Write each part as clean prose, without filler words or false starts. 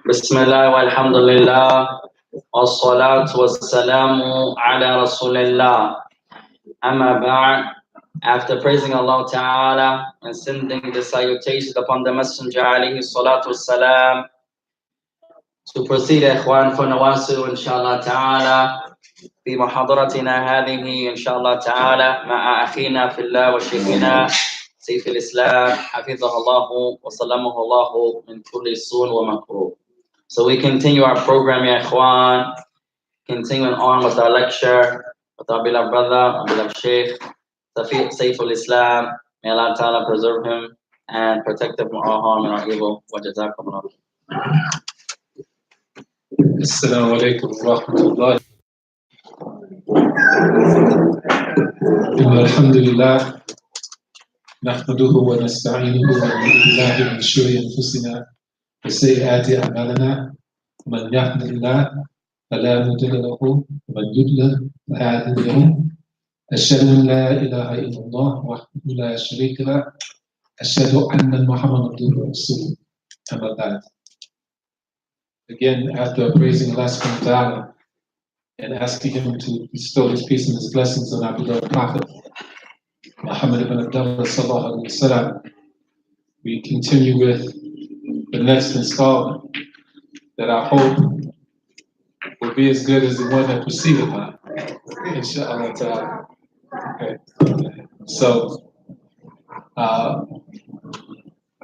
Bismillah walhamdulillah wassalatu wassalamu ala rasulillah. Amma ba'd. After praising Allah Ta'ala and sending the salutation upon the Messenger alayhi salatu wassalam, to proceed ikhwan for nawasu inshallah ta'ala في محاضرتنا هذه إن شاء الله تعالى مع أخينا في الله وشيخنا سيف الإسلام حفظه الله وسلمه الله من كل سوء ومكروه. So we continue our program, ya ikhwan, continuing on with our lecture with our beloved brother, our beloved Sheikh Saif al-Islam. May Allah Ta'ala preserve him and protect him from all harm and all evil. Wa jazakum Allah. Assalamu alaikum wa rahmatullah. الحمد لله نحمده ونستعينه ونعوذ بالله من شرور انفسنا وسيئات اعمالنا من يهد الله فلا مضل له ومن يضلل فلا هادي له اشهد ان لا اله الا الله وحده لا شريك له اشهد ان محمدا عبده ورسوله اما بعد. Again, after praising Allah subhanahu wa ta'ala and asking him to bestow his peace and his blessings on our beloved Prophet Muhammad ibn Abdullah sallallahu alaihi wasallam, we continue with the next installment that I hope will be as good as the one that preceded mine, inshallah ta'ala. Okay. So,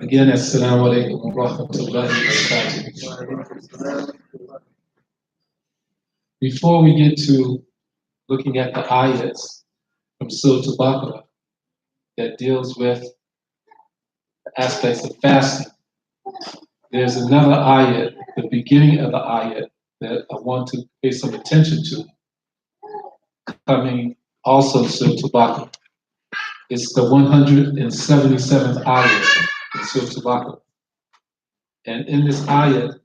again, assalamu alaikum wa rahmatullahi wa barakatuh. Before we get to looking at the ayats from Surah Al-Baqarah that deals with the aspects of fasting, there's another ayat, the beginning of the ayat, that I want to pay some attention to, coming also in Surah Al-Baqarah. It's the 177th ayat in Surah Al-Baqarah. And in this ayat,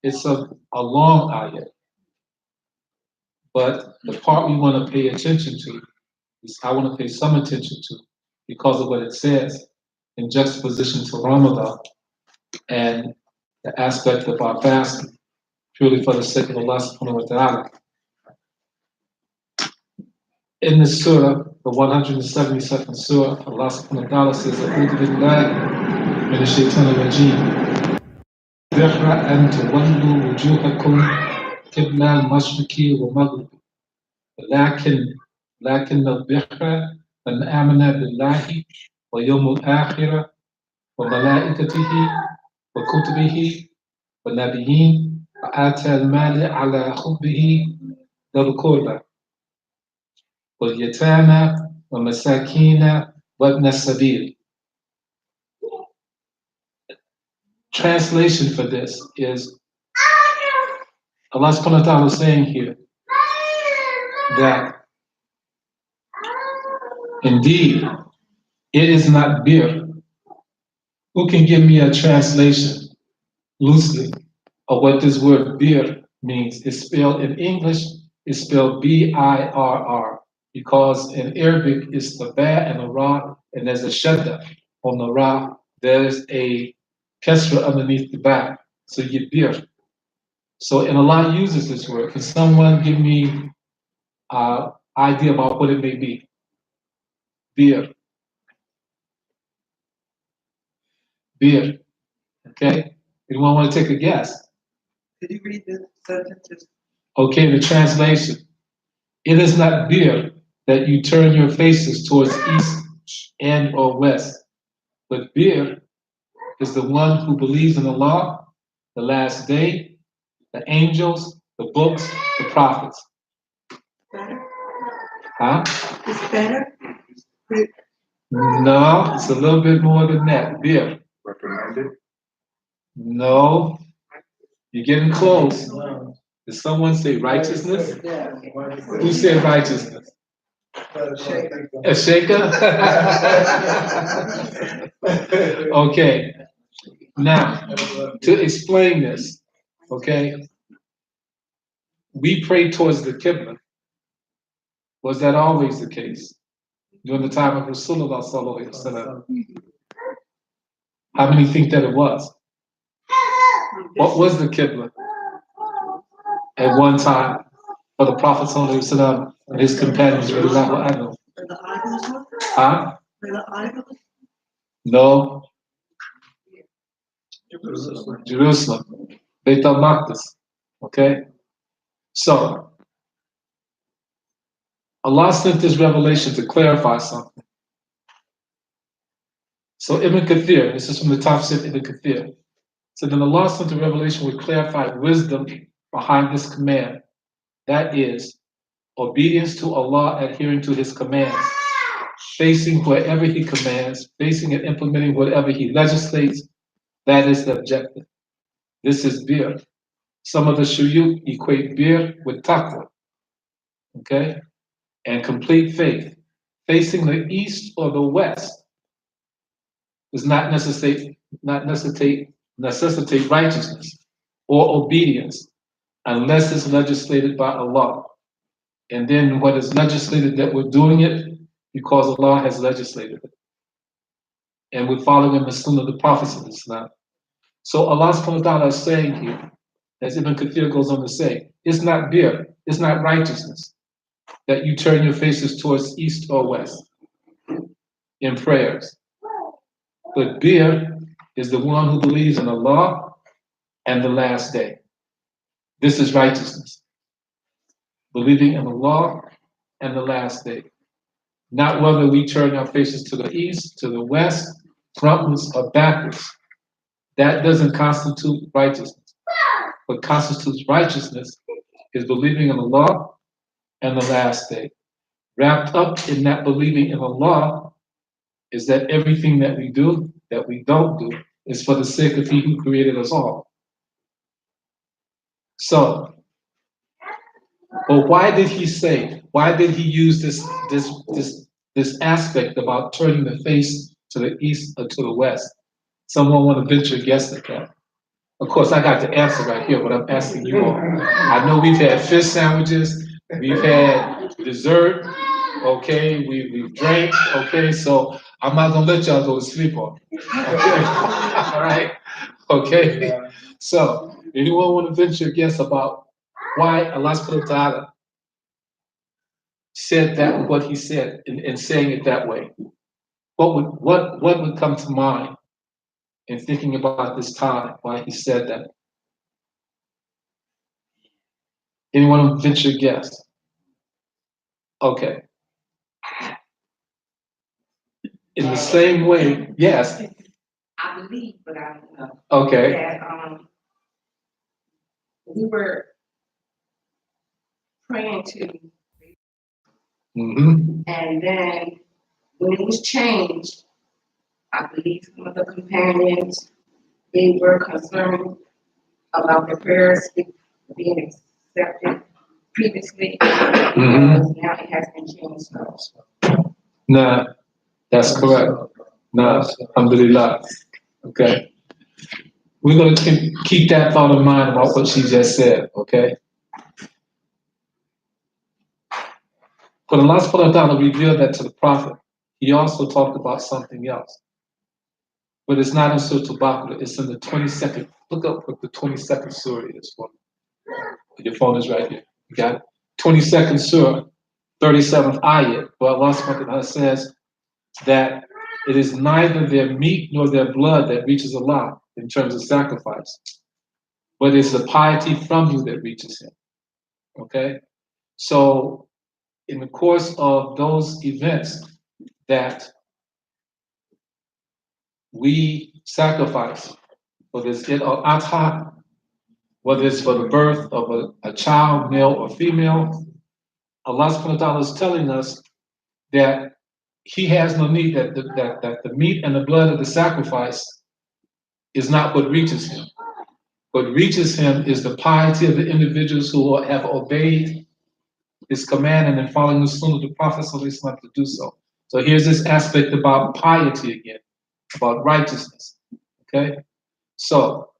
it's a long ayat. But the part we want to pay attention to is I want to pay some attention to because of what it says in juxtaposition to Ramadan and the aspect of our fasting, purely for the sake of Allah subhanahu wa ta'ala. In this surah, the 172nd surah, Allah subhanahu wa ta'ala says, A'udhu billahi min ash-shaytanir rajim. Birra an tuwallu wujuhakum قبل المشرق والمغرب لكن البر من آمن بالله ويوم الآخرة وملائكته وكتبه والنبيين وآتى المال على حبه ذوي القربى واليتامى والمساكين وابن السبيل. Translation for this is Allah subhanahu wa ta'ala is saying here that indeed it is not bir. Who can give me a translation loosely of what this word bir means? It's spelled in English, it's spelled B-I-R-R, because in Arabic it's the ba and the ra, and there's a shadda on the ra, there's a kesra underneath the ba, so you get bir. So, and Allah uses this word. Can someone give me an idea about what it may be? Bir. Bir. Okay? Anyone want to take a guess? Could you read the sentences? Okay, the translation. It is not bir that you turn your faces towards east and or west, but bir is the one who believes in Allah, the last day, the angels, the books, the prophets. Better? Huh? Is it better? No, it's a little bit more than that. Bir. Recommended? No. You're getting close. Did someone say righteousness? Who said righteousness? A shaker? Okay. Now, to explain this, okay, we pray towards the Qibla. Was that always the case? During the time of Rasulullah sallallahu alaihi wasallam? How many think that it was? What was the Qibla at one time for the Prophet sallallahu alaihi wasallam and his companions? Huh? No. Jerusalem. Beit al-Maqdis. Okay? So, Allah sent this revelation to clarify something. So Ibn Kathir, this is from the Tafsir Ibn Kathir. So then Allah sent the revelation with clarified wisdom behind this command. That is, obedience to Allah, adhering to His commands, facing wherever He commands, facing and implementing whatever He legislates. That is the objective. This is bir. Some of the shuyukh equate bir with taqwa. Okay? And complete faith. Facing the east or the west does not necessitate righteousness or obedience unless it's legislated by Allah. And then what is legislated that we're doing it because Allah has legislated it. And we're following the sunnah of the prophets of Islam. So Allah subhanahu wa ta'ala is saying here, as Ibn Kathir goes on to say, it's not bir, it's not righteousness that you turn your faces towards east or west in prayers. But bir is the one who believes in Allah and the last day. This is righteousness. Believing in Allah and the last day. Not whether we turn our faces to the east, to the west, frontwards or backwards. That doesn't constitute righteousness. What constitutes righteousness is believing in Allah and the last day. Wrapped up in that believing in Allah is that everything that we do, that we don't do, is for the sake of He who created us all. So, but why did He say, why did He use this aspect about turning the face to the east or to the west? Someone want to venture a guess at that? Of course, I got the answer right here, but I'm asking you all. I know we've had fish sandwiches, we've had dessert, okay, we've drank, okay, so I'm not gonna let y'all go to sleep on me. Okay? All right? Okay? Yeah. So, anyone want to venture a guess about why Allah subhanahu wa ta'ala said that, what He said, in saying it that way? What would come to mind in thinking about this time, why He said that? Anyone venture a guess? Okay. In the same way, yes. I believe, but I don't know. Okay. That we were praying to, Mm-hmm. and then when it was changed, I believe some of the companions, they were concerned about the prayers being accepted previously, because now it has been changed. No, that's correct. No, alhamdulillah. Okay. We're going to keep that thought in mind about what she just said, okay? When Allah subhanahu wa ta'ala revealed that to the Prophet, He also talked about something else. But it's not in Surah Al-Baqarah, it's in the 22nd. Look up what the 22nd surah is for. Your phone is right here. You got it? 22nd surah, 37th ayat, where Allah subhanahu wa ta'ala says that it is neither their meat nor their blood that reaches Allah in terms of sacrifice, but it's the piety from you that reaches Him. Okay? So, in the course of those events that we sacrifice, whether it's Eid al-Adha, whether it's for the birth of a child, male or female, Allah subhanahu wa ta'ala is telling us that He has no need, that the meat and the blood of the sacrifice is not what reaches Him. What reaches Him is the piety of the individuals who have obeyed his command and then following the sunnah of the Prophet ﷺ to do so. So here's this aspect about piety again, about righteousness. Okay? So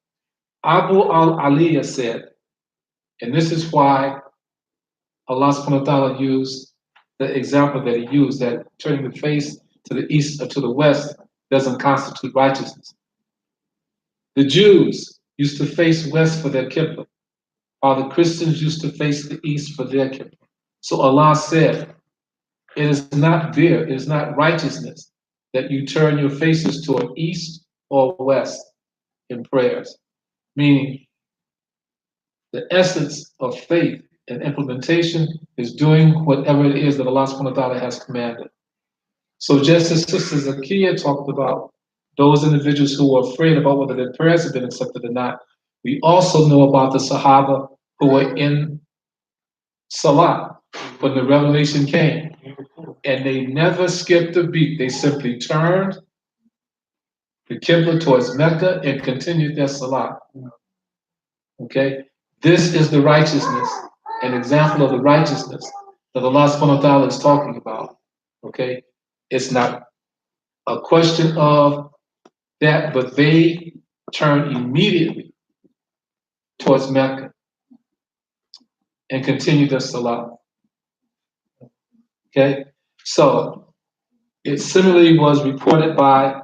Abu al-Aliyah said, and this is why Allah subhanahu wa ta'ala used the example that he used, that turning the face to the east or to the west doesn't constitute righteousness. The Jews used to face west for their Qibla, while the Christians used to face the east for their Qibla. So Allah said, it is not bir, it is not righteousness that you turn your faces toward east or west in prayers. Meaning, the essence of faith and implementation is doing whatever it is that Allah subhanahu wa ta'ala has commanded. So just as Sister Zakiya talked about those individuals who were afraid about whether their prayers had been accepted or not, we also know about the Sahaba who were in Salah when the revelation came. And they never skipped a beat. They simply turned the Qibla towards Mecca and continued their Salah. Okay? This is the righteousness, an example of the righteousness that Allah subhanahu wa ta'ala is talking about. Okay? It's not a question of that, but they turn immediately towards Mecca and continue their Salah. Okay? So, it similarly was reported by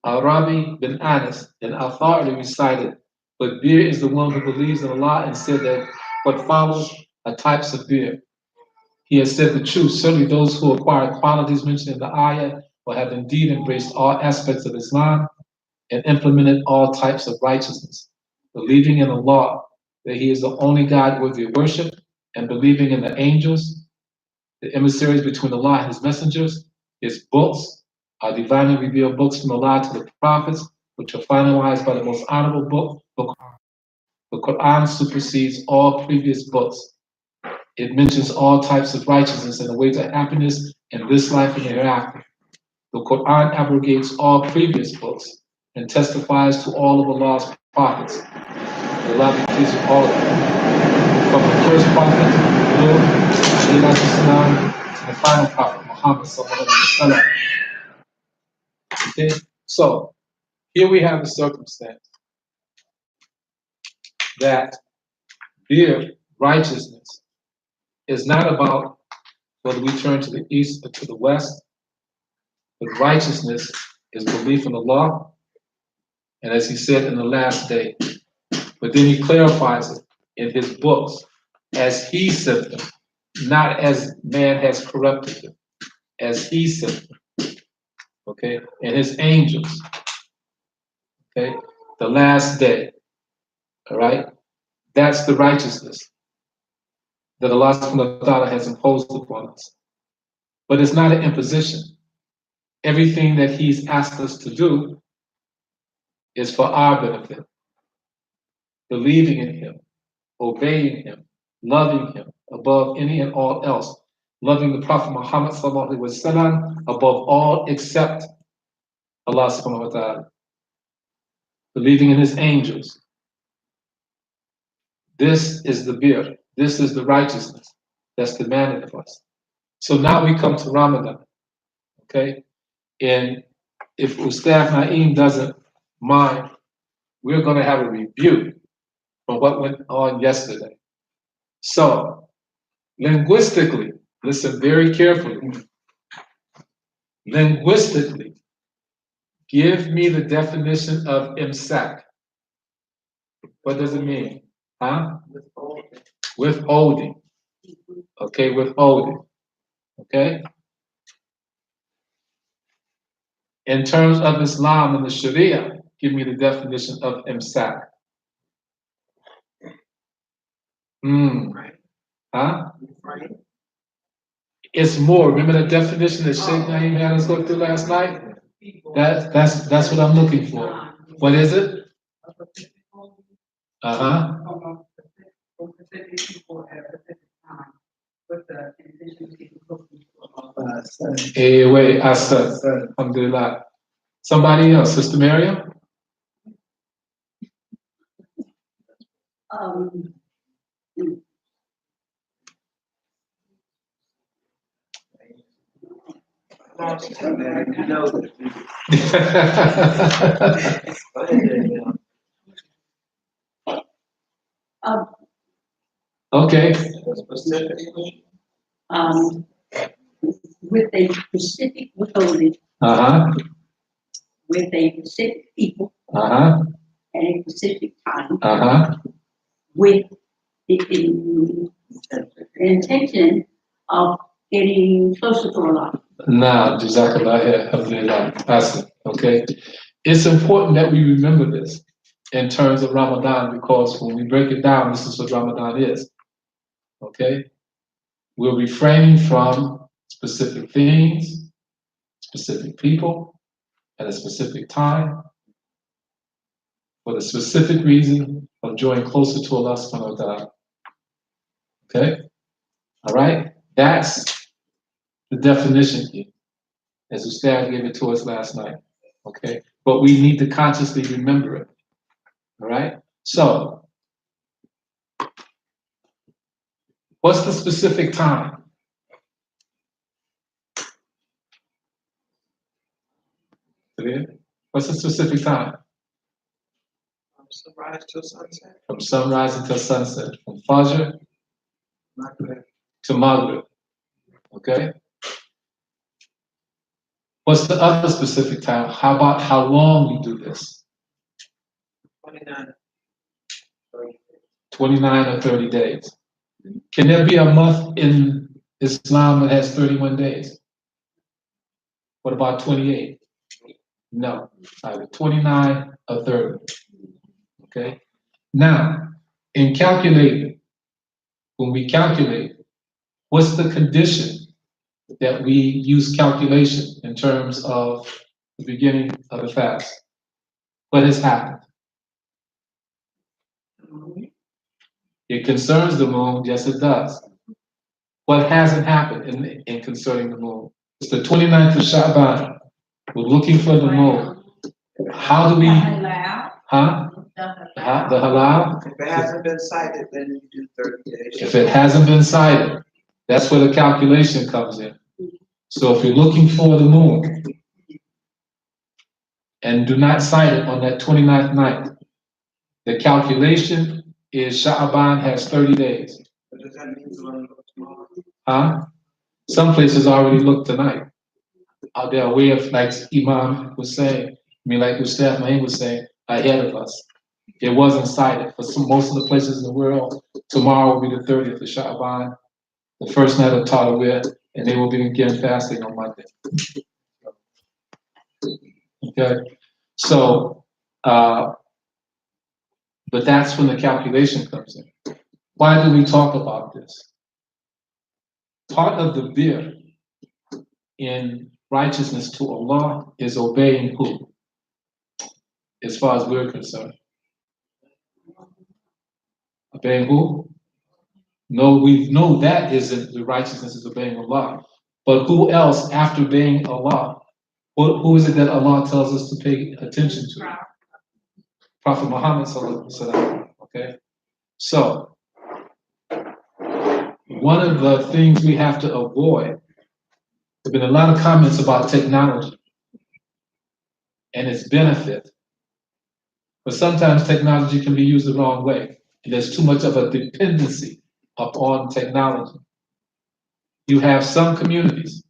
Rabi bin Anas, an authority recited, but beer is the one who believes in Allah and said that what follows are types of beer. He has said the truth. Certainly those who acquire qualities mentioned in the ayah will have indeed embraced all aspects of Islam and implemented all types of righteousness, believing in Allah, that He is the only God worthy of worship, and believing in the angels, the emissaries between Allah and His messengers, His books, are divinely revealed books from Allah to the prophets, which are finalized by the most honorable book, the Quran. The Quran supersedes all previous books. It mentions all types of righteousness and the way to happiness in this life and hereafter. The Quran abrogates all previous books and testifies to all of Allah's prophets. Allah be pleased with all of them. From the first prophet, Nuh, to the final prophet, Muhammad sallallahu alaihi wasallam. Okay, so here we have the circumstance that beer righteousness is not about whether we turn to the east or to the west, but righteousness is belief in Allah, and as he said, in the last day. But then he clarifies it in his books as he sent them, not as man has corrupted them, as he sent them. Okay, and his angels. Okay, the last day. All right, that's the righteousness that Allah subhanahu wa ta'ala has imposed upon us. But it's not an imposition. Everything that He's asked us to do is for our benefit. Believing in Him, obeying Him, loving Him above any and all else, loving the Prophet Muhammad sallallahu alaihi wasallam above all except Allah subhanahu wa ta'ala, believing in His angels. This is the bir, this is the righteousness that's demanded of us. So now we come to Ramadan, okay? And if Ustaz Naeem doesn't mind, we're going to have a review from what went on yesterday. So, linguistically, listen very carefully. Linguistically, give me the definition of imsak. What does it mean? Huh? Withholding. Okay, withholding. Okay? In terms of Islam and the Sharia, give me the definition of imsak. Huh? It's more. Remember the definition that Sheikh Naeem had us go through last night? That's what I'm looking for. What is it? Hey, wait, I said, alhamdulillah. Somebody else, Sister Miriam? Come on, sister Mary, you know that. Go ahead, Danielle. Okay, Specifically, With a specific withholding, uh-huh, with a specific people uh-huh, at a specific time, uh-huh. with the intention of getting closer to Allah. Now, Jazakallah alhamdulillah. Awesome. Okay. It's important that we remember this in terms of Ramadan because when we break it down, this is what Ramadan is. Okay? We're refraining from specific things, specific people, at a specific time, for the specific reason of drawing closer to Allah subhanahu wa ta'ala. Okay? All right? That's the definition here, as Ustad gave it to us last night. Okay? But we need to consciously remember it. All right? So, what's the specific time? What's the specific time? from sunrise till sunset. From sunrise until sunset. From Fajr Maghrib, to Maghrib. Okay? What's the other specific time? How about how long we do this? 29. 29 or 30 days. Can there be a month in Islam that has 31 days? What about 28? No. Either 29 or 30. Okay? Now, in calculating, when we calculate, what's the condition that we use calculation in terms of the beginning of the fast? What has happened? It concerns the moon, yes it does. What hasn't happened in concerning the moon? It's the 29th of Sha'ban. We're looking for the moon. How do we, huh? The halal? If it hasn't been cited, then you do 30 days. If it hasn't been cited, that's where the calculation comes in. So if you're looking for the moon and do not cite it on that 29th night, the calculation is Sha'ban has 30 days. But does that mean we're gonna look tomorrow? Huh? Some places already look tonight. They're aware of, like Imam was saying, like Ustaz Naeem was saying, ahead of us. It wasn't cited. For most of the places in the world, tomorrow will be the 30th of Sha'ban, the first night of Tawawiyah, and they will begin fasting on Monday. Okay? So, but that's when the calculation comes in. Why do we talk about this? Part of the bir in righteousness to Allah is obeying who? As far as we're concerned. Obeying who? No, we know that isn't the righteousness is obeying Allah. But who else after obeying Allah? Who is it that Allah tells us to pay attention to? Prophet Muhammad sallallahu alaihi wasallam. Okay? So, one of the things we have to avoid, there have been a lot of comments about technology and its benefit. But sometimes technology can be used the wrong way. And there's too much of a dependency upon technology. You have some communities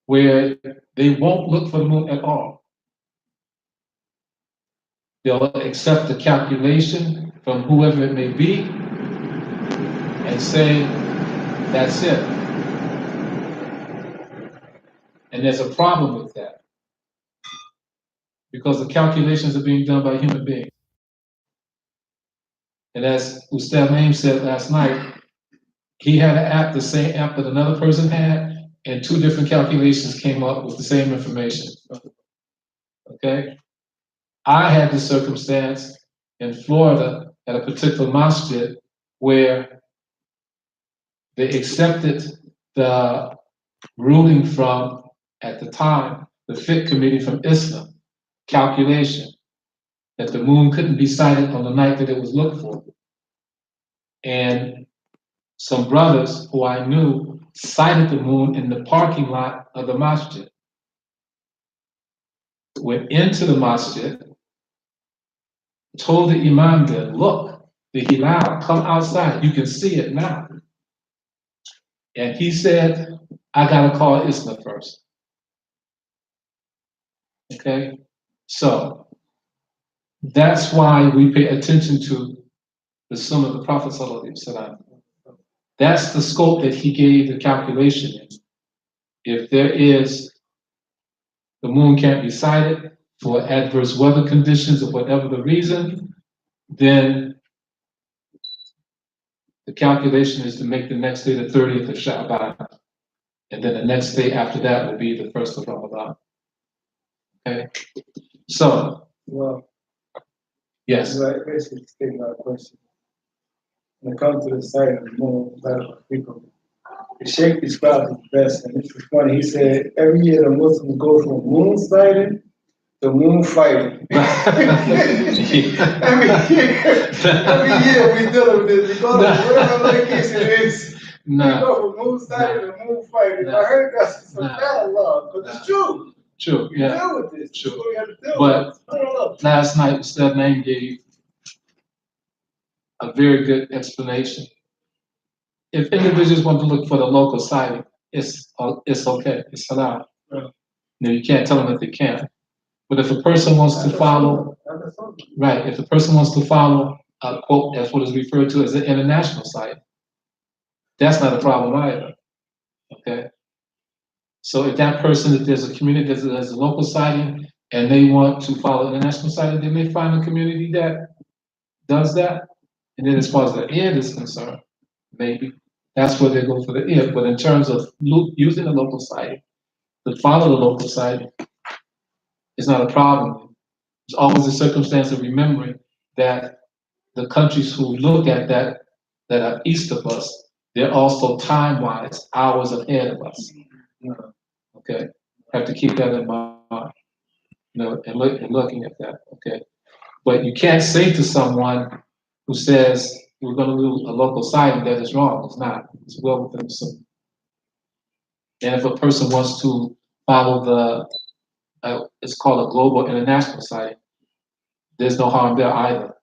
where they won't look for the moon at all. They'll accept the calculation from whoever it may be and say, that's it. And there's a problem with that because the calculations are being done by human beings. And as Ustad Naeem said last night, he had an app, the same app that another person had, and two different calculations came up with the same information. Okay? I had the circumstance in Florida at a particular masjid where they accepted the ruling from, at the time, the Fiqh Committee from Islam, calculation, that the moon couldn't be sighted on the night that it was looked for. And some brothers who I knew sighted the moon in the parking lot of the masjid. Went into the masjid, told the imam there, look, the hilal, come outside, you can see it now. And he said, I gotta call Isla first. Okay? So that's why we pay attention to the Sunnah of the Prophet Sallallahu Alaihi Wasallam. That's the scope that he gave the calculation in. If there is, the moon can't be sighted for adverse weather conditions or whatever the reason, then the calculation is to make the next day the 30th of Sha'ban. And then the next day after that will be the first of Ramadan. Okay? So, Well, yes. like basically stating our question. When it comes to the sight of the moon, people, the Sheikh described it best, and it's funny. He said every year the Muslims go from moon sighting to moon fighting. every year we deal with this. We go to whatever location it is. We go from moon sighting to moon fighting. I heard that's some dialogue, but it's true. True, We yeah. deal with this. True. That's what we have to deal But with. last night, Ustad Naim gave a very good explanation. If individuals want to look for the local sighting, it's okay, it's allowed. Right. You can't tell them that they can't. But if a person wants to follow, right, if a person wants to follow a quote, that's what is referred to as an international site, that's not a problem either. Okay? So if that person, if there's a community that has a local sighting and they want to follow international sighting, they may find a community that does that. And then as far as the end is concerned, maybe that's where they go for the if. But in terms of using the local site to follow the local site, it's not a problem. There's always a circumstance of remembering that the countries who look at that are east of us, they're also time-wise hours ahead of us. Okay, have to keep that in mind. And looking at that. Okay, but you can't say to someone who says we're going to do a local sighting that is wrong. It's not. It's well within the Sunnah. And if a person wants to follow it's called a global international sighting, there's no harm there either.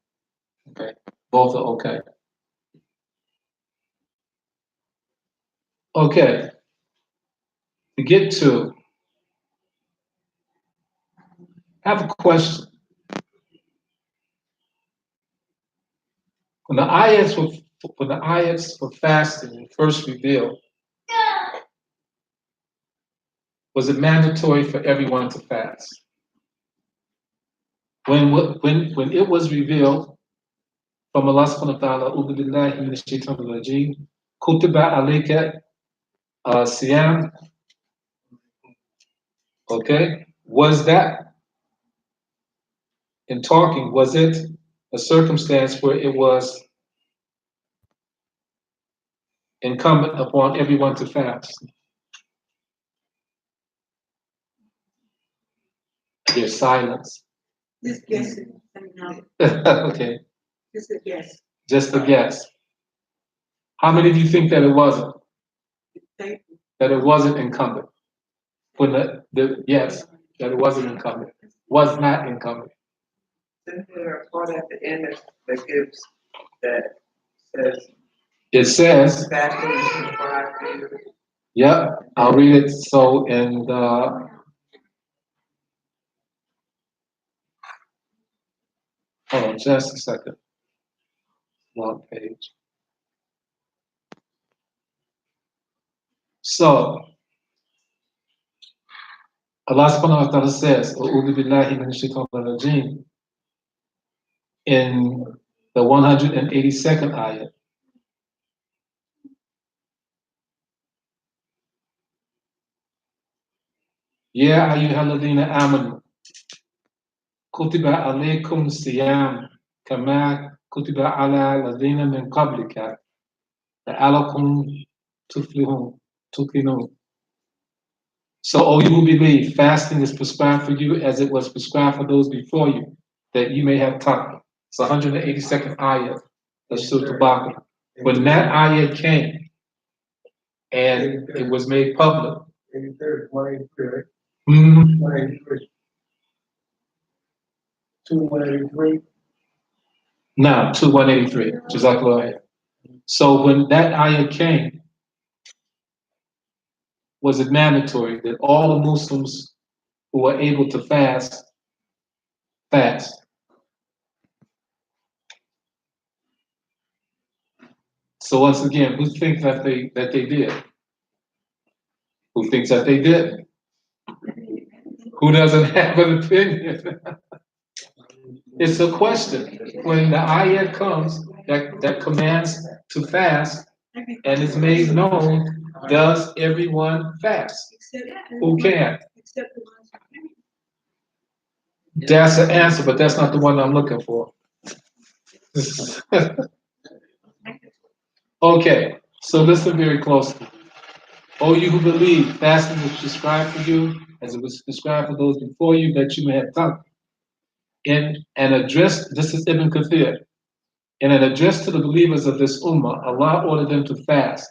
Okay, both are okay. Okay, to get to, I have a question. When the ayats for fasting were first revealed, was it mandatory for everyone to fast? When it was revealed from Allah subhanahu wa ta'ala, A'udhu billahi minash shaitanir rajim, Kutiba alayka siyam. Okay, was that in talking? Was it a circumstance where it was incumbent upon everyone to fast? There's silence. Just guessing. Okay, Just a guess. just a guess. How many of you think that it wasn't? Thank you. That it wasn't incumbent? When yes, that it wasn't incumbent. Was not incumbent. Isn't there a part at the end that gives, that says It says, fasting is prescribed to you? yep, I'll read it. So in the, hold on just a second. Long page. So, Allah subhanahu wa ta'ala says, A'udhu billahi minash shaitanir rajim, in the 182nd ayah. Ya ayyuhalladhina amanu, kutiba alaykum siyam, kama kutiba ala ladhina min qablika, la'alakum tuflihun. So, O you who believe, fasting is prescribed for you as it was prescribed for those before you, that you may have taqwa. It's 182nd ayah of Surah Al-Baqarah. When that ayat came and it was made public, 83, 183, right? mhm, 183. 183. now to 183, Jazakallah. So when that ayat came, was it mandatory that all the Muslims who were able to fast, fast? So once again, who thinks that they did? Who thinks that they didn't? Who doesn't have an opinion? It's a question. When the ayat comes that commands to fast and is made known, does everyone fast? Who can? Except the ones who can't. That's the answer, but that's not the one I'm looking for. Okay, so listen very closely. O you who believe, fasting was prescribed for you, as it was prescribed for those before you, that you may have done. In an address, this is Ibn Kathir, in an address to the believers of this ummah, Allah ordered them to fast.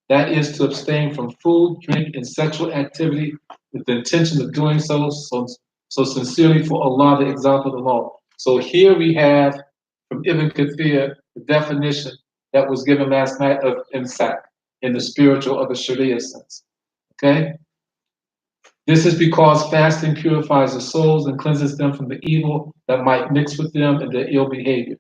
That is to abstain from food, drink, and sexual activity with the intention of doing so sincerely for Allah, the example of the law. So here we have from Ibn Kathir the definition that was given last night of imsak in the spiritual or the Sharia sense. Okay? This is because fasting purifies the souls and cleanses them from the evil that might mix with them and their ill behavior.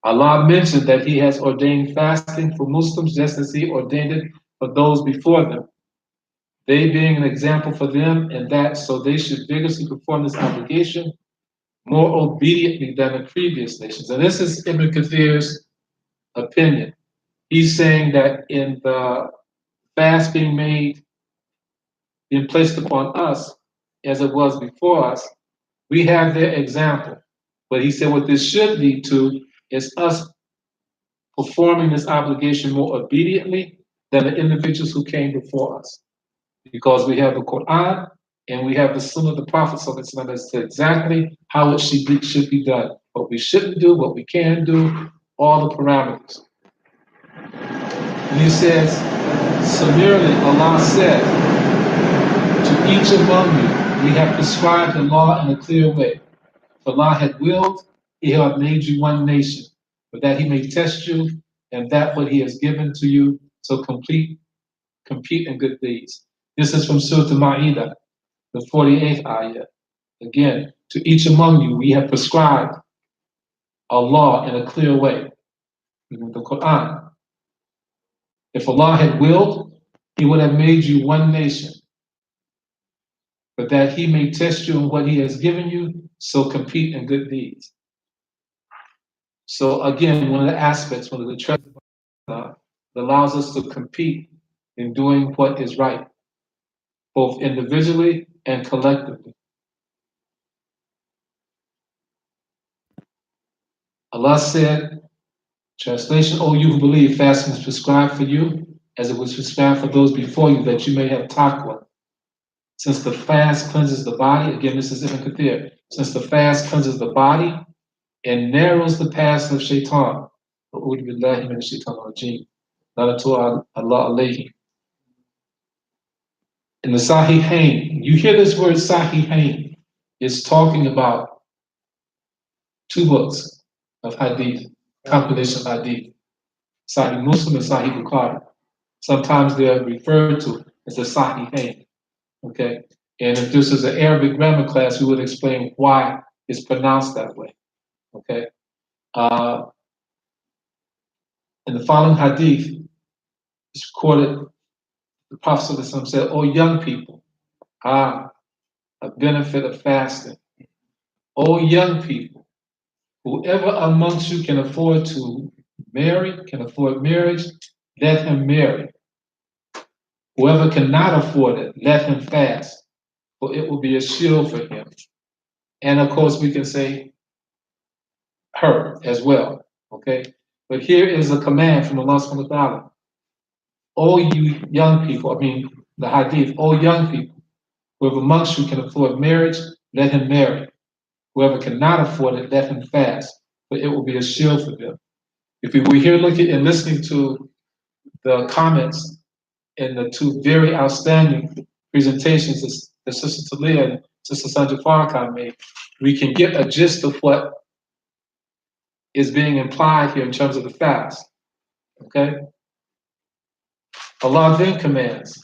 Allah mentioned that He has ordained fasting for Muslims just as He ordained it for those before them, they being an example for them, and that so they should vigorously perform this obligation more obediently than the previous nations. And this is Ibn Kathir's opinion. He's saying that in the fast being made, being placed upon us as it was before us, we have their example. But he said what this should lead to is us performing this obligation more obediently than the individuals who came before us. Because we have the Quran and we have the Sunnah of the Prophet as to exactly how it should be done. What we shouldn't do, what we can do, all the parameters. And he says, summarily, Allah said, to each among you, we have prescribed the law in a clear way. If Allah had willed, He had made you one nation, but that He may test you, and that what He has given to you, so compete in good deeds. This is from Surah Al-Ma'idah, the 48th ayah. Again, to each among you, we have prescribed a law in a clear way, in the Quran. If Allah had willed, He would have made you one nation, but that He may test you in what He has given you, so compete in good deeds. So again, one of the aspects, one of the treasures that allows us to compete in doing what is right, both individually and collectively. Allah said, translation, O you who believe, fasting is prescribed for you, as it was prescribed for those before you, that you may have taqwa. Since the fast cleanses the body, again, this is Ibn Kathir, since the fast cleanses the body and narrows the path of shaitan. Allah alayhi. In the Sahihain, you hear this word Sahihain, it's talking about two books of hadith, compilation of hadith, Sahih Muslim and Sahih Bukhari. Sometimes they're referred to as the Sahihain, okay? And if this is an Arabic grammar class, we would explain why it's pronounced that way, okay? In the following hadith, it's recorded, the Prophet said, "O young people, a benefit of fasting. O young people, whoever amongst you can afford to marry, can afford marriage, let him marry. Whoever cannot afford it, let him fast, for it will be a shield for him." And of course, we can say her as well, okay? But here is a command from Allah subhanahu wa ta'ala. O you young people, the hadith, O young people, whoever amongst you can afford marriage, let him marry. Whoever cannot afford it, let him fast, for it will be a shield for them. If we were here looking and listening to the comments and the two very outstanding presentations that Sister Talia and Sister Sandra Farrakhan made, we can get a gist of what is being implied here in terms of the fast. Okay? Allah then commands,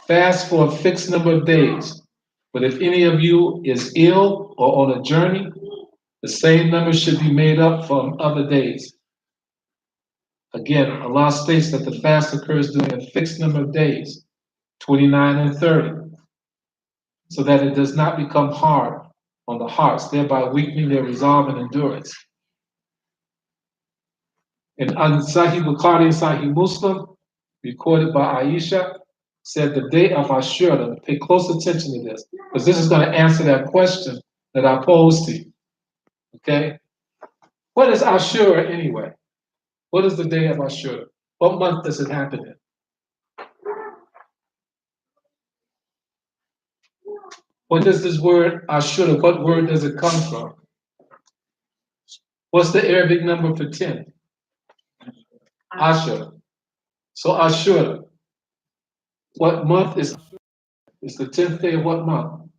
fast for a fixed number of days. But if any of you is ill or on a journey, the same number should be made up from other days. Again, Allah states that the fast occurs during a fixed number of days, 29 and 30, so that it does not become hard on the hearts, thereby weakening their resolve and endurance. In Sahih Bukhari and Sahih Muslim, recorded by Aisha, said the day of Ashura. Pay close attention to this, because this is going to answer that question that I posed to you. Okay? What is Ashura anyway? What is the day of Ashura? What month does it happen in? What does this word Ashura, what word does it come from? What's the Arabic number for 10? Ashura. So Ashura, what month is? It's the 10th day of what month?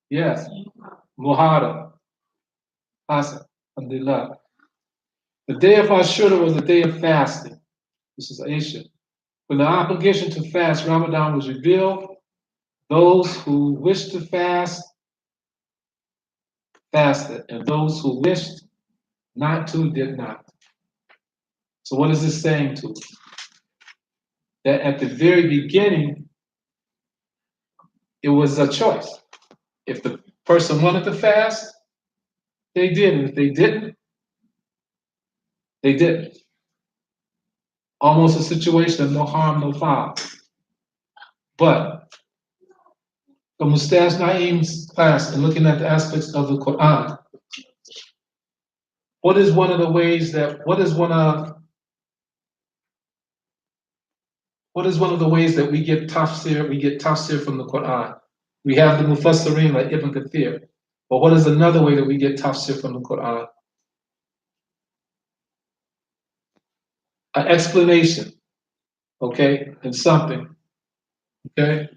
Yes, Muharram. Hasan, alhamdulillah. The day of Ashura was a day of fasting. This is Aisha. When the obligation to fast, Ramadan, was revealed, those who wished to fast, fasted, and those who wished not to, did not. So what is this saying to us? That at the very beginning, it was a choice. If the person wanted to fast, they did. And if they didn't, they didn't. Almost a situation of no harm, no foul. But the Mustaz Naeem's class and looking at the aspects of the Quran, what is one of the ways that we get tafsir? We get tafsir from the Quran. We have the Mufassirin like Ibn Kathir. But what is another way that we get tafsir from the Quran? An explanation, okay, and something, okay?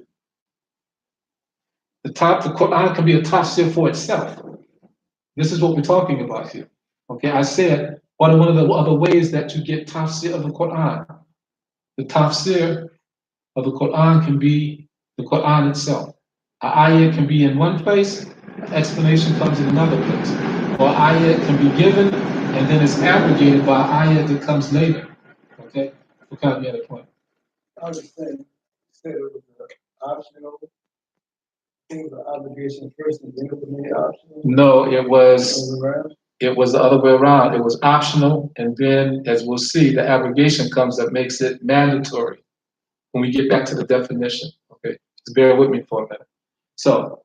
The Quran can be a tafsir for itself. This is what we're talking about here. Okay, I said, what are one of the other ways that you get tafsir of the Quran? The tafsir of the Quran can be the Quran itself. An ayah can be in one place, an explanation comes in another place. Or an ayah can be given and then it's abrogated by an ayah that comes later. Okay? What kind of the other point? I was saying, you said it was an optional thing, the obligation first and then it was made optional. No, it was around. the other way around. It was optional, and then, as we'll see, the abrogation comes that makes it mandatory when we get back to the definition. Okay, just bear with me for a minute. So,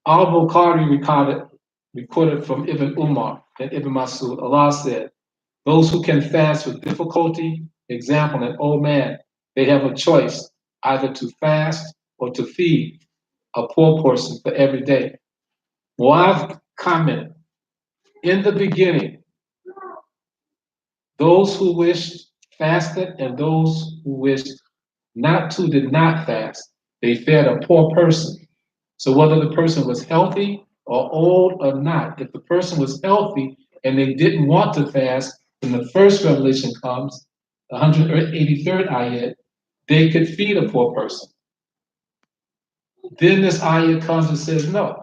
Al-Bukhari recorded from Ibn Umar and Ibn Masud, Allah said, those who can fast with difficulty, example, an old man, they have a choice either to fast or to feed a poor person for every day. Mu'adh commented, in the beginning, those who wished fasted and those who wished not to did not fast. They fed a poor person. So whether the person was healthy or old or not, if the person was healthy and they didn't want to fast, when the first revelation comes, the 183rd ayat, they could feed a poor person. Then this ayat comes and says, no.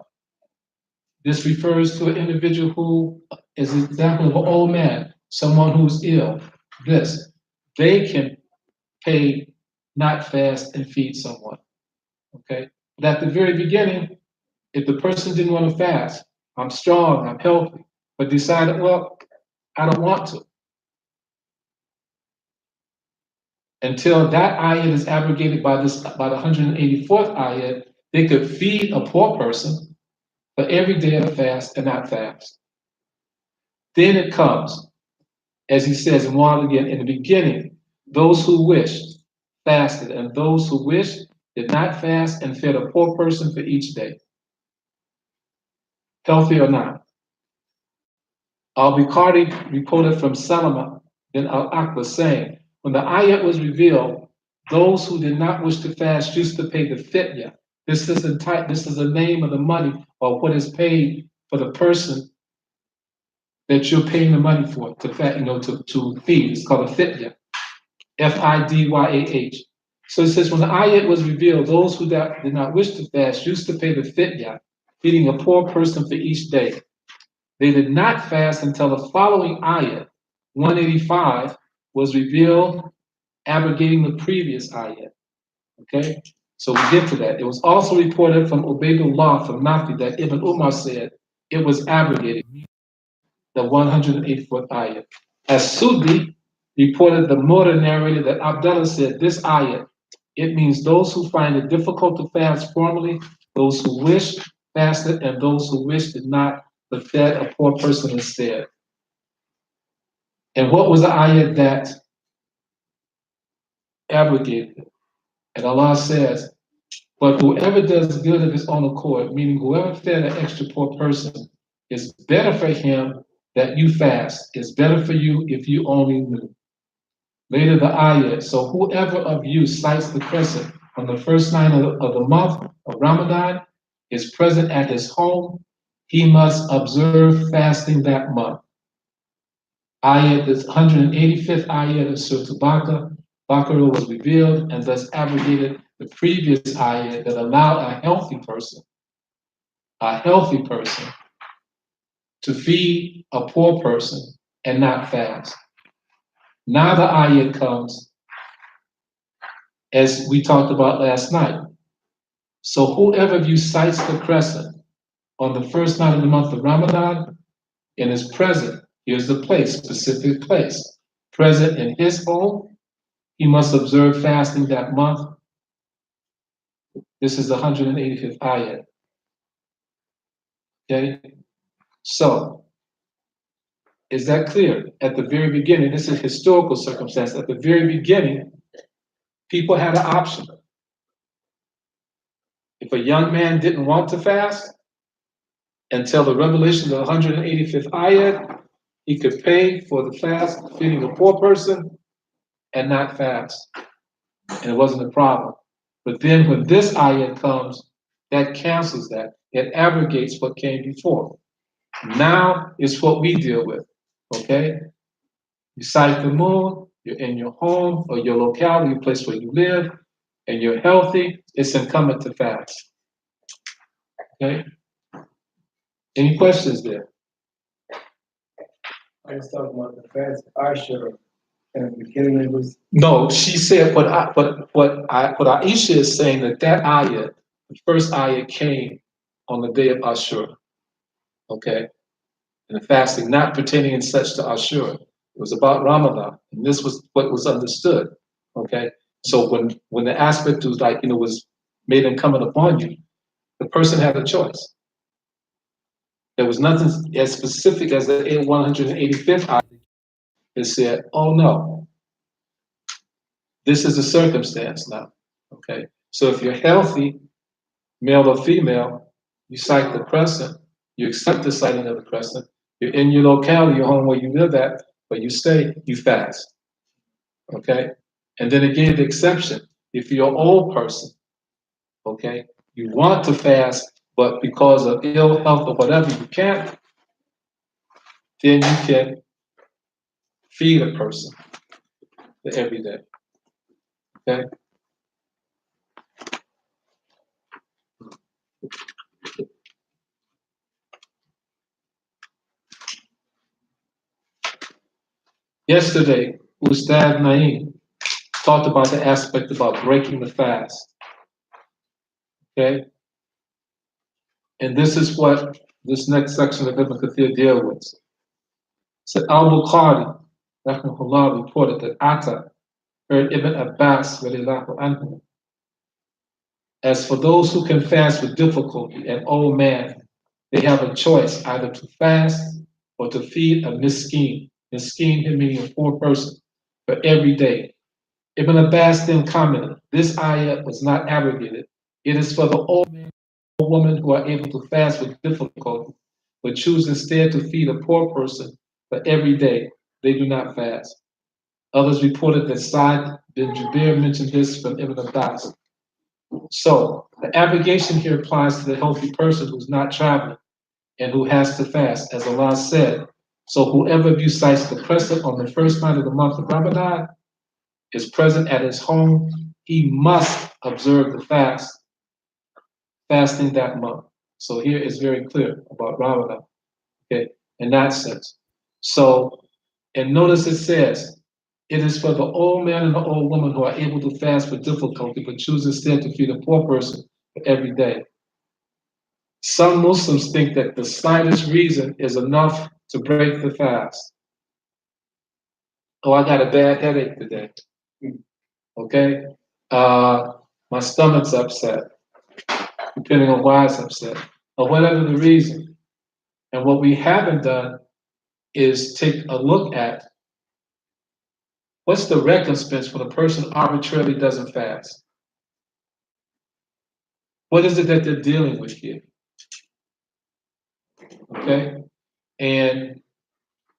This refers to an individual who is an example of an old man, someone who's ill. They can pay, not fast, and feed someone. Okay? But at the very beginning, if the person didn't want to fast, I'm strong, I'm healthy, but decided, well, I don't want to. Until that ayat is abrogated by the 184th ayat, they could feed a poor person for every day of the fast and not fast. Then it comes, as he says in one again, in the beginning, those who wished fasted, and those who wished did not fast and fed a poor person for each day. Healthy or not. Al-Bukhari reported from Salama bin al-Aqba saying, when the ayat was revealed, those who did not wish to fast used to pay the fitya. This is the name of the money or what is paid for the person that you're paying the money for to feed. It's called a fitya. Fidyah. So it says, when the ayat was revealed, those who did not wish to fast used to pay the fitya, feeding a poor person for each day. They did not fast until the following ayat, 185, was revealed, abrogating the previous ayat. Okay? So we get to that. It was also reported from Ubaydullah from Nafi that Ibn Umar said it was abrogated, the 184th ayat. As Sudi reported, the Murrah narrated that Abdullah said this ayat, it means those who find it difficult to fast formally, those who wish fasted, and those who wish did not, but fed a poor person instead. And what was the ayat that abrogated it? And Allah says, but whoever does good of his own accord, meaning whoever fed an extra poor person, it's better for him that you fast. It's better for you if you only knew. Later the ayat, so whoever of you sights the crescent on the first night of the month of Ramadan is present at his home, he must observe fasting that month. Ayat, the 185th ayat of Surah Baqarah was revealed and thus abrogated the previous ayat that allowed a healthy person to feed a poor person and not fast. Now the ayat comes, as we talked about last night. So whoever of you sights the crescent on the first night of the month of Ramadan and is present, here's the place, specific place, present in his home, he must observe fasting that month. This is the 185th ayat. Okay? So, is that clear? At the very beginning, this is historical circumstance. At the very beginning, people had an option. If a young man didn't want to fast, until the revelation of the 185th ayat, he could pay for the fast, feeding a poor person, and not fast. And it wasn't a problem. But then when this ayat comes, that cancels that. It abrogates what came before. Now is what we deal with. Okay? You sight the moon, you're in your home or your locality, your place where you live, and you're healthy, it's incumbent to fast. Okay? Any questions there? I was talking about the fast Ashura. And the beginning it was No, she said what Aisha is saying that ayat, the first ayat came on the day of Ashura. Okay? And the fasting not pertaining in such to Ashura. It was about Ramadan. And this was what was understood. Okay? So when the aspect was was made incumbent upon you, the person had a choice. There was nothing as specific as the 185th ayat that said, oh no, this is the circumstance now. Okay? So if you're healthy, male or female, you sight the crescent, you accept the sighting of the crescent, you're in your locality, your home where you live at, where you stay, you fast. Okay? And then it gave the exception. If you're an old person, okay, you want to fast, but because of ill health or whatever you can't, then you can feed a person every day. Okay? Yesterday, Ustad Naeem talked about the aspect about breaking the fast. Okay? And this is what this next section of Ibn Kathir deal with. So Al-Bukhari, rahmahullah, reported that Atta heard Ibn Abbas, radiallahu anhu, as for those who can fast with difficulty, an old man, they have a choice either to fast or to feed a miskin. Miskin meaning a poor person for every day. Ibn Abbas then commented, this ayah was not abrogated. It is for the old man and woman who are able to fast with difficulty, but choose instead to feed a poor person for every day. They do not fast. Others reported that Sa'd bin Jubair mentioned this from Ibn Abbas. So the abrogation here applies to the healthy person who's not traveling and who has to fast, as Allah said. So whoever of you cites the present on the first night of the month of Ramadan is present at his home, he must observe the fasting that month. So here is very clear about Ramadan, okay, in that sense. So, and notice it says, it is for the old man and the old woman who are able to fast with difficulty, but choose instead to feed a poor person for every day. Some Muslims think that the slightest reason is enough to break the fast. Oh, I got a bad headache today. Okay? My stomach's upset, depending on why it's upset, or whatever the reason. And what we haven't done is take a look at what's the recompense when a person arbitrarily doesn't fast. What is it that they're dealing with here? Okay? And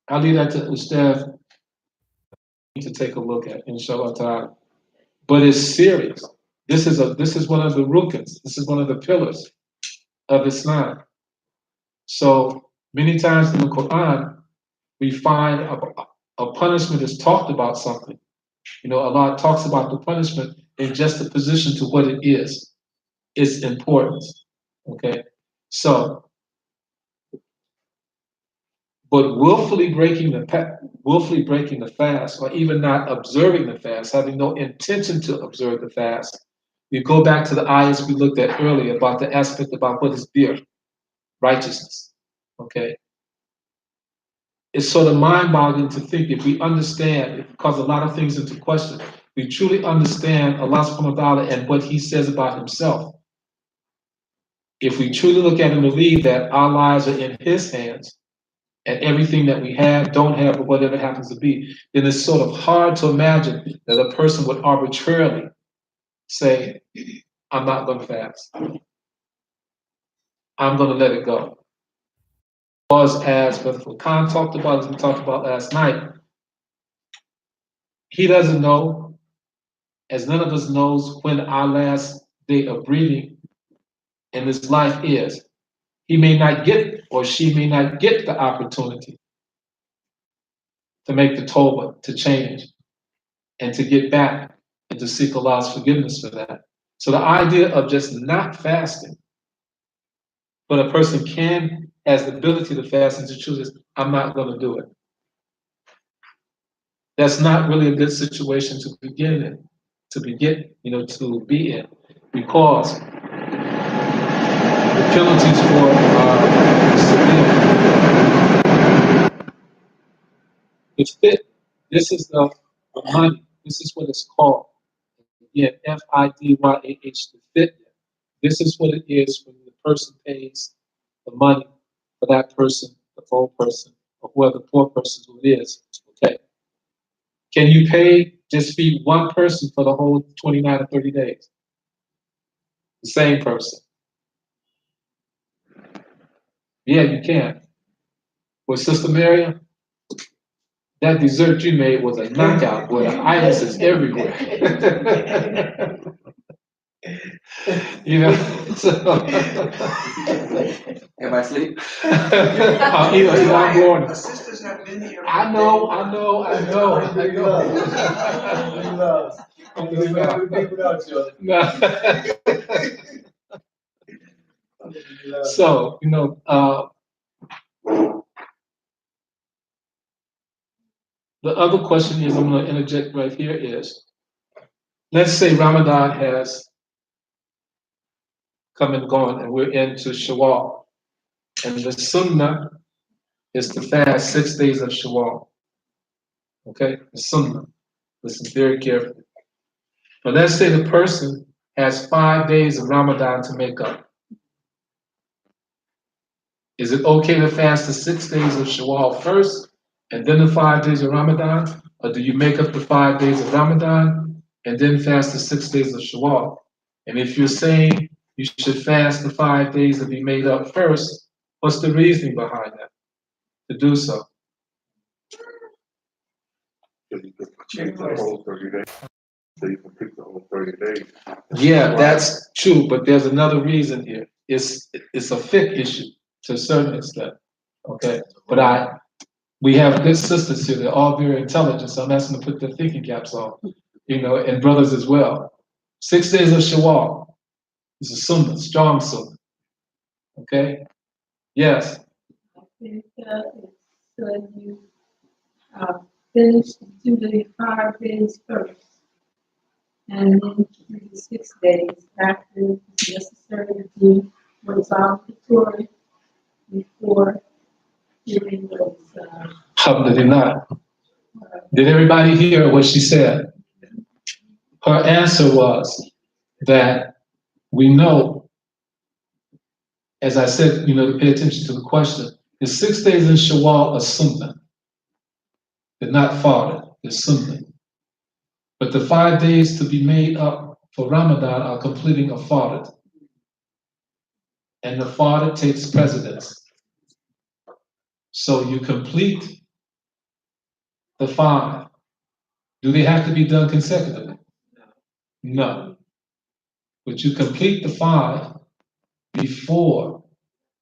I'll leave that to Ustav to take a look at, inshallah ta'ala. But it's serious. This is one of the rukns. This is one of the pillars of Islam. So many times in the Quran, we find a punishment is talked about something. You know, Allah talks about the punishment in just a position to what it is. Its importance. Okay? So, but willfully breaking the fast, or even not observing the fast, having no intention to observe the fast, you go back to the ayahs we looked at earlier about the aspect about what is bir, righteousness. Okay? It's sort of mind-boggling to think if we understand, it calls a lot of things into question. We truly understand Allah subhanahu wa ta'ala and what He says about Himself. If we truly look at and believe that our lives are in His hands, and everything that we have, don't have, or whatever it happens to be, then it's sort of hard to imagine that a person would arbitrarily say, I'm not going to fast. I'm going to let it go. Because as Brother Khan talked about, as we talked about last night, he doesn't know, as none of us knows when our last day of breathing in this life is. He may not get, or she may not get the opportunity to make the tawbah, to change, and to get back and to seek Allah's forgiveness for that. So the idea of just not fasting, but a person has the ability to fast and to choose, I'm not going to do it. That's not really a good situation to begin in, to be in, because the penalties for it are severe. It's fit. This is the money. This is what it's called. Again, FIDYAH, the fit. This is what it is when the person pays the money for that person, the old person, or whoever the poor person who it is. Okay. Can you just feed one person for the whole 29 or 30 days? The same person. Yeah, you can. Well, Sister Miriam, that dessert you made was a knockout, boy. The itis is everywhere. You know, so. Am I asleep? Either I'm born. The sisters have been here. I know. So, the other question is, I'm going to interject right here is, let's say Ramadan has come and gone and we're into Shawwal. And the sunnah is to fast 6 days of Shawwal. Okay? The sunnah. Listen very carefully. But let's say the person has 5 days of Ramadan to make up. Is it okay to fast the 6 days of Shawwal first and then the 5 days of Ramadan? Or do you make up the 5 days of Ramadan and then fast the 6 days of Shawwal? And if you're saying you should fast the 5 days to be made up first, what's the reasoning behind that? To do so? So you could pick the whole 30 days. So you can pick the whole 30 days. Yeah, that's true, but there's another reason here. It's a fiqh issue to a certain extent. Okay, but we have good sisters here. They're all very intelligent, so I'm asking them to put their thinking caps on, and brothers as well. 6 days of Shawwal is a sunnah, strong sunnah. Okay? Yes. I think it's you finish do the 5 days first, and then do the 6 days after it's necessary to do what's obligatory before doing those. Alhamdulillah. Did everybody hear what she said? Her answer was that we know, as I said, to pay attention to the question, the 6 days in Shawwal are sunnah. They're not farad, they're sunnah. But the 5 days to be made up for Ramadan are completing a farad. And the farad takes precedence. So you complete the 5. Do they have to be done consecutively? No. But you complete the 5 before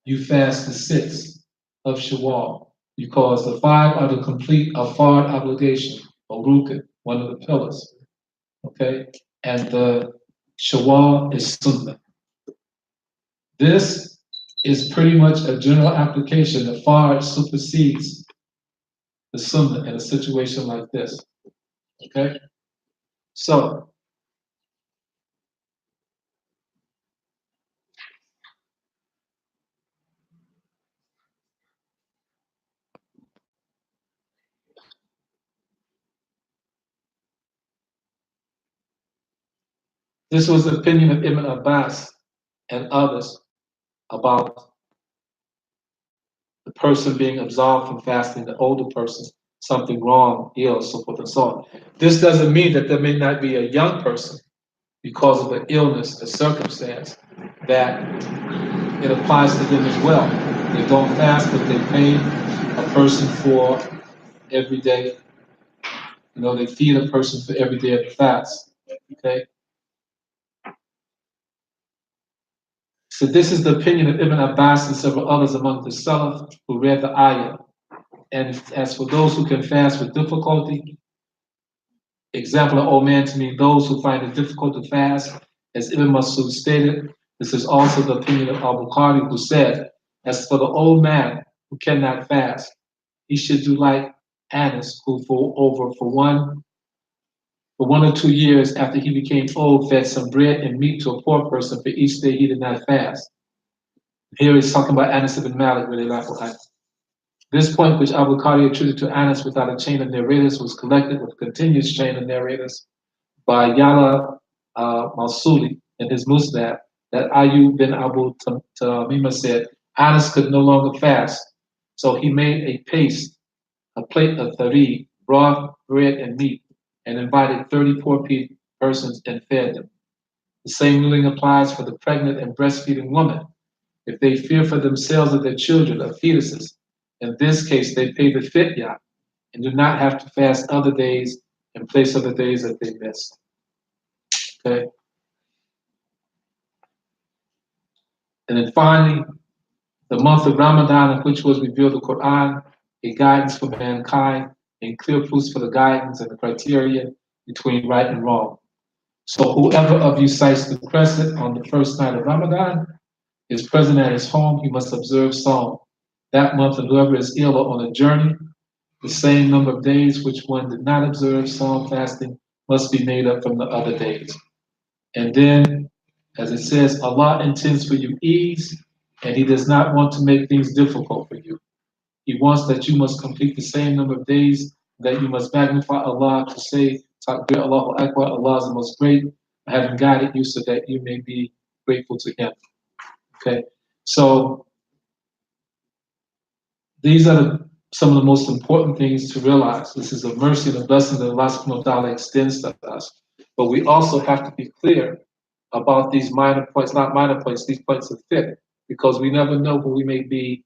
you fast the 6 of Shawwal, because the 5 are to complete a farad obligation, or rukn, one of the pillars. Okay? And the Shawwal is sunnah. This is pretty much a general application. The farad supersedes the sunnah in a situation like this. Okay? So, this was the opinion of Ibn Abbas and others about the person being absolved from fasting, the older person, something wrong, ill, so forth and so on. This doesn't mean that there may not be a young person because of the illness, the circumstance, that it applies to them as well. They don't fast, but they pay a person for every day. They feed a person for every day of the fast. Okay? So this is the opinion of Ibn Abbas and several others among the Salaf who read the ayah. And as for those who can fast with difficulty, example of old man to me, those who find it difficult to fast, as Ibn Masud stated, this is also the opinion of Al-Bukhari, who said, as for the old man who cannot fast, he should do like Anas, who for 1 or 2 years after he became old, fed some bread and meat to a poor person for each day he did not fast. Here he's talking about Anas ibn Malik, really. This point, which Al-Bukhari attributed to Anas without a chain of narrators, was collected with a continuous chain of narrators by Yala Mausuli in his Musnad, that Ayyub bin Abu Tamima said, Anas could no longer fast, so he made a plate of tari, broth, bread, and meat, and invited 30 poor persons and fed them. The same ruling applies for the pregnant and breastfeeding woman. If they fear for themselves or their children or fetuses, in this case, they pay the fidyah and do not have to fast other days in place of the days that they missed. Okay? And then finally, the month of Ramadan, in which was revealed the Quran, a guidance for mankind, and clear proofs for the guidance and the criteria between right and wrong. So whoever of you sights the crescent on the first night of Ramadan is present at his home, he must observe Psalm that month, and whoever is ill or on a journey, the same number of days which one did not observe Psalm fasting must be made up from the other days. And then, as it says, Allah intends for you ease, and He does not want to make things difficult for you. He wants that you must complete the same number of days, that you must magnify Allah to say, Takbir Allahu Akbar, Allah is the most great, having guided you so that you may be grateful to Him. Okay, so these are some of the most important things to realize. This is a mercy and a blessing that Allah subhanahu wa ta'ala extends to us. But we also have to be clear about these minor points, not minor points, these points of fit, because we never know when we may be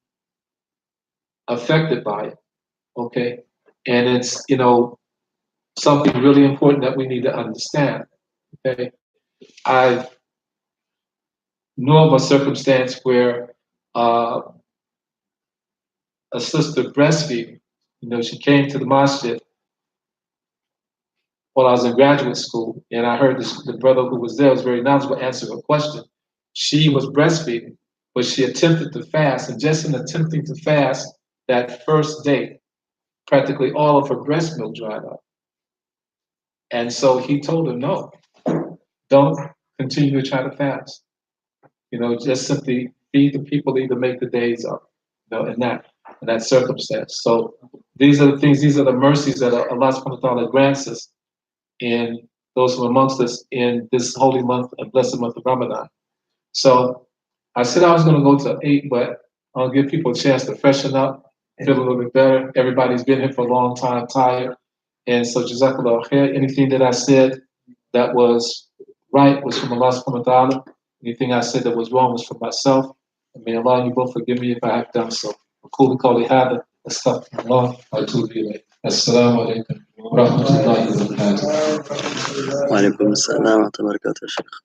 affected by it. Okay? And it's, something really important that we need to understand. Okay, I know of a circumstance where a sister breastfeeding. She came to the masjid while I was in graduate school, and I heard the brother who was there was very knowledgeable answer a question. She was breastfeeding, but she attempted to fast, and just in attempting to fast that first day, practically all of her breast milk dried up. And so he told her, no, don't continue to try to fast. Just simply feed the people, either make the days up, in that circumstance. So these are the things, these are the mercies that Allah subhanahu wa ta'ala grants us in those from amongst us in this holy month, a blessed month of Ramadan. So I said I was going to go to 8, but I'll give people a chance to freshen up, feel a little bit better. Everybody's been here for a long time, tired. And so Jazakallah khair, anything that I said that was right was from Allah subhanahu wa ta'ala. Anything I said that was wrong was from myself. And may Allah and you both forgive me if I have done so. أقول قولي هذا أستغفر الله وأتوب إليه. السلام عليكم ورحمة الله وبركاته. وعليكم السلام ورحمة الله وبركاته يا شيخ.